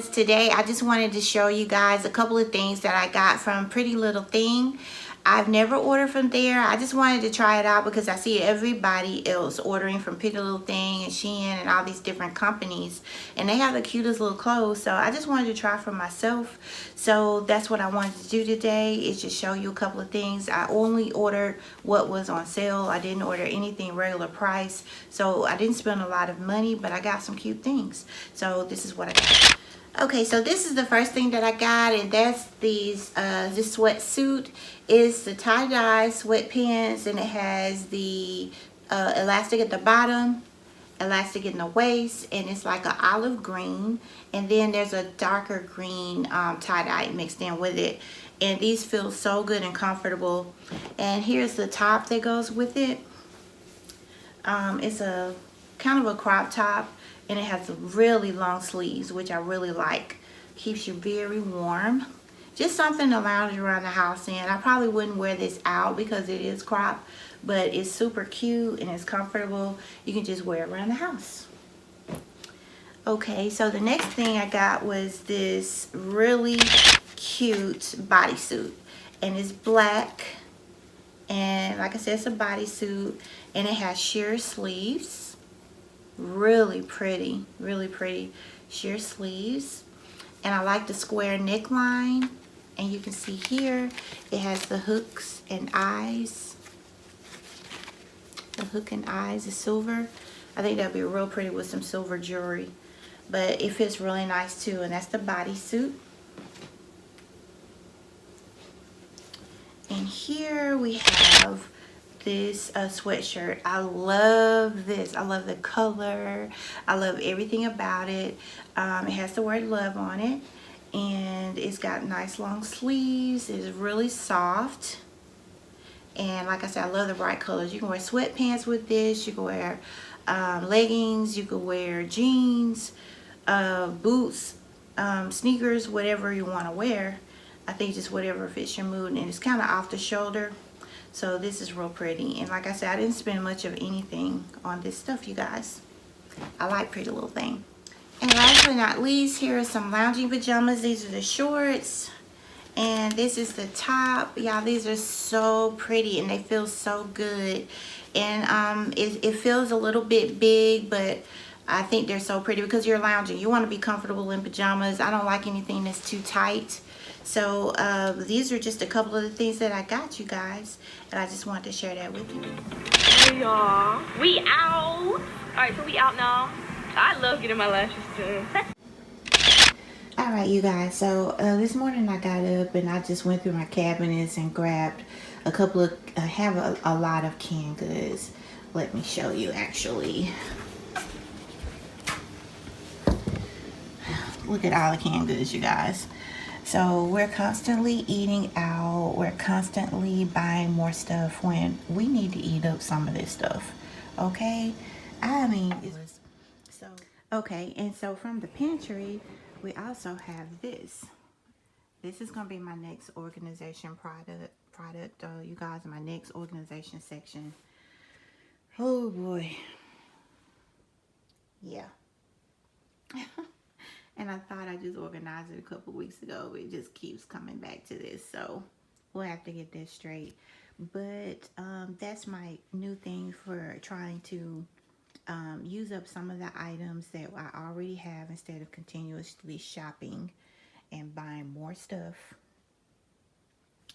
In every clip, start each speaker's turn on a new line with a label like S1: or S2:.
S1: guys, today I just wanted to show you guys a couple of things that I got from Pretty Little Thing. I've never ordered from there. I just wanted to try it out because I see everybody else ordering from Pretty Little Thing and Shein and all these different companies, and they have the cutest little clothes. So I just wanted to try for myself. So that's what I wanted to do today, is just show you a couple of things. I only ordered what was on sale. I didn't order anything regular price, so I didn't spend a lot of money, but I got some cute things. So this is what I got. Okay, so this is the first thing that I got, and that's this sweatsuit. It's the tie-dye sweatpants, and it has the elastic at the bottom, elastic in the waist, and it's like an olive green, and then there's a darker green tie-dye mixed in with it. And these feel so good and comfortable. And here's the top that goes with it. It's a kind of a crop top, and it has really long sleeves, which I really like. Keeps you very warm. Just something to lounge around the house in. I probably wouldn't wear this out because it is crop, but it's super cute and it's comfortable. You can just wear it around the house. Okay, so the next thing I got was this really cute bodysuit, and it's black, and like I said, it's a bodysuit, and it has sheer sleeves. Really pretty sheer sleeves, and I like the square neckline. And you can see here it has the hooks and eyes. The hook and eyes is silver. I think that'd be real pretty with some silver jewelry, but it fits really nice too. And that's the bodysuit. And here we have this sweatshirt. I love this. I love the color. I love everything about it. It has the word love on it, and it's got nice long sleeves. It's really soft, and like I said, I love the bright colors. You can wear sweatpants with this. You can wear leggings. You can wear jeans, boots, sneakers, whatever you want to wear. I think just whatever fits your mood, and it's kind of off the shoulder. So this is real pretty. And like I said, I didn't spend much of anything on this stuff, you guys. I like Pretty Little Thing. And last but not least, here are some lounging pajamas. These are the shorts, and this is the top. Y'all, these are so pretty, and they feel so good. And it feels a little bit big, but I think they're so pretty because you're lounging. You want to be comfortable in pajamas. I don't like anything that's too tight. So these are just a couple of the things that I got, you guys, and I just wanted to share that with you.
S2: Hey y'all, we out. Alright, so we out now. I love getting my lashes done.
S1: Alright, you guys, so this morning I got up and I just went through my cabinets and grabbed a couple of, I have a lot of canned goods. Let me show you actually. Look at all the canned goods, you guys. So we're constantly eating out. We're constantly buying more stuff when we need to eat up some of this stuff. Okay? I mean, so okay, and so from the pantry, we also have this. This is gonna be my next organization product. You guys, my next organization section. Oh boy. Yeah. And I thought I just organized it a couple weeks ago. It just keeps coming back to this. So we'll have to get this straight. But that's my new thing for trying to use up some of the items that I already have instead of continuously shopping and buying more stuff.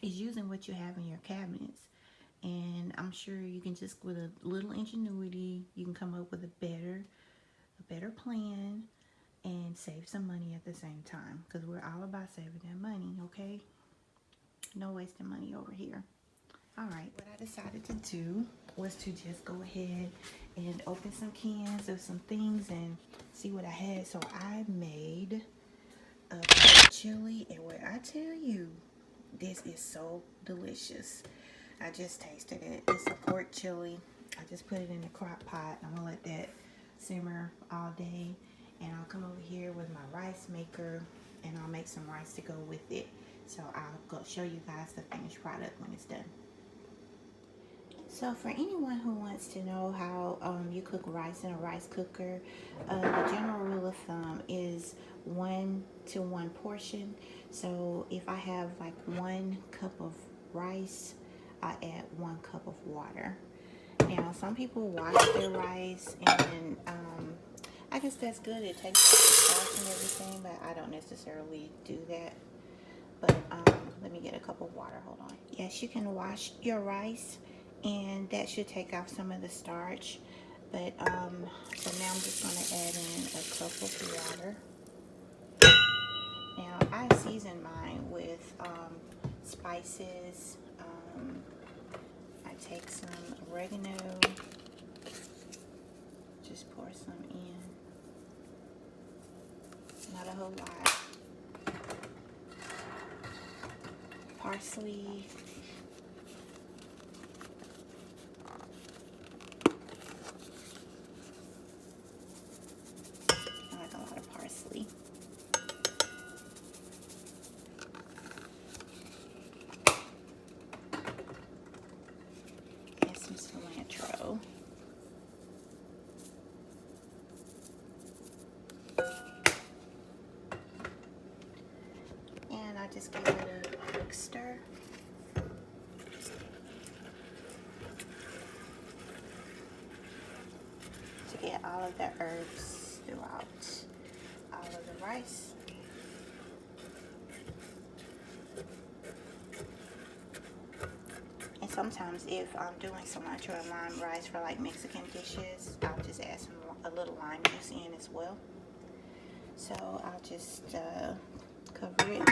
S1: Is using what you have in your cabinets. And I'm sure you can just, with a little ingenuity, you can come up with a better plan and save some money at the same time, because we're all about saving that money, okay? No wasting money over here. All right, what I decided to do was to just go ahead and open some cans of some things and see what I had. So I made a pork chili, and what I tell you, this is so delicious. I just tasted it. It's a pork chili. I just put it in the crock pot. I'm gonna let that simmer all day, and I'll come over here with my rice maker and I'll make some rice to go with it. So I'll go show you guys the finished product when it's done. So for anyone who wants to know how you cook rice in a rice cooker, the general rule of thumb is 1 to 1 portion. So if I have like 1 cup of rice, I add 1 cup of water. Now some people wash their rice, and I guess that's good. It takes out the starch and everything, but I don't necessarily do that. But let me get a cup of water. Hold on. Yes, you can wash your rice, and that should take off some of the starch. But so now I'm just going to add in a cup of water. Now I season mine with spices. I take some oregano, just pour some in. Not a whole lot. Parsley. I like a lot of parsley. And some cilantro. And I just give it a quick stir. To get all of the herbs throughout all of the rice. And sometimes if I'm doing cilantro and lime rice for like Mexican dishes, I'll just add a little lime juice in as well. So I'll just cover it,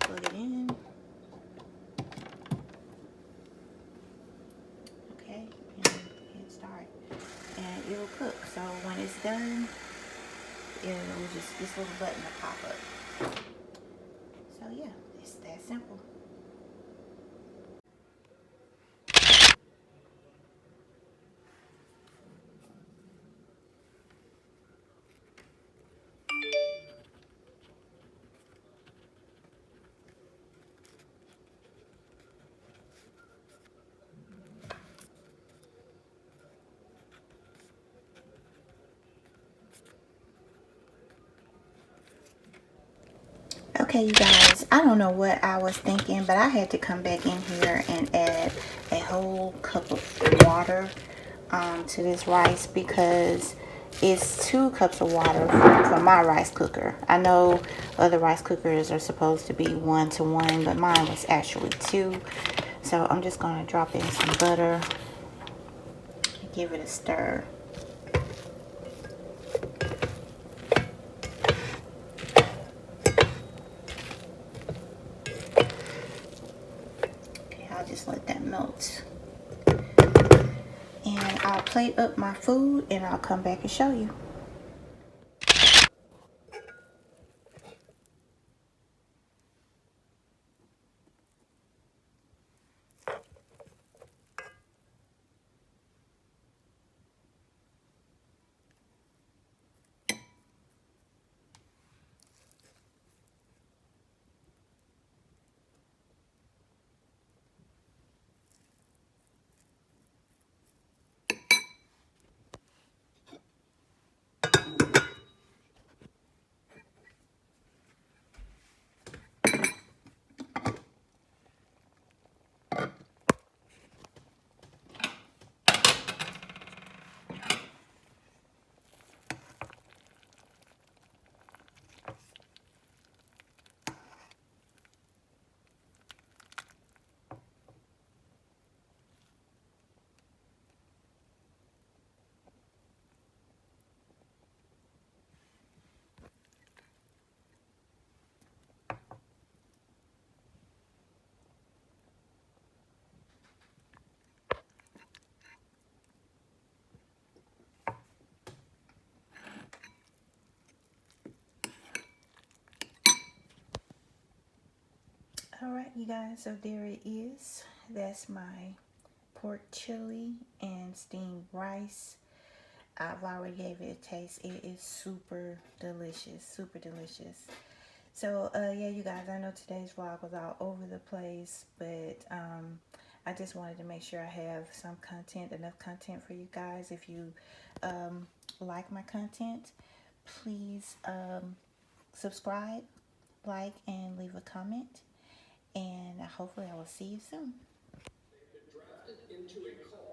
S1: plug it in. Okay, and hit start. And it'll cook. So when it's done, it'll just, this little button will pop up. So yeah, it's that simple. Okay, you guys, I don't know what I was thinking, but I had to come back in here and add a whole cup of water to this rice because it's 2 cups of water for my rice cooker. I know other rice cookers are supposed to be 1 to 1, but mine was actually 2. So I'm just going to drop in some butter and give it a stir. I'll just let that melt. And I'll plate up my food and I'll come back and show you. Alright, you guys, so there it is. That's my pork chili and steamed rice. I've already gave it a taste. It is super delicious, super delicious. So yeah, you guys, I know today's vlog was all over the place, but I just wanted to make sure I have some content, enough content for you guys. If you like my content, please subscribe, like, and leave a comment. And hopefully I will see you soon.
S3: They've been drafted into a cult.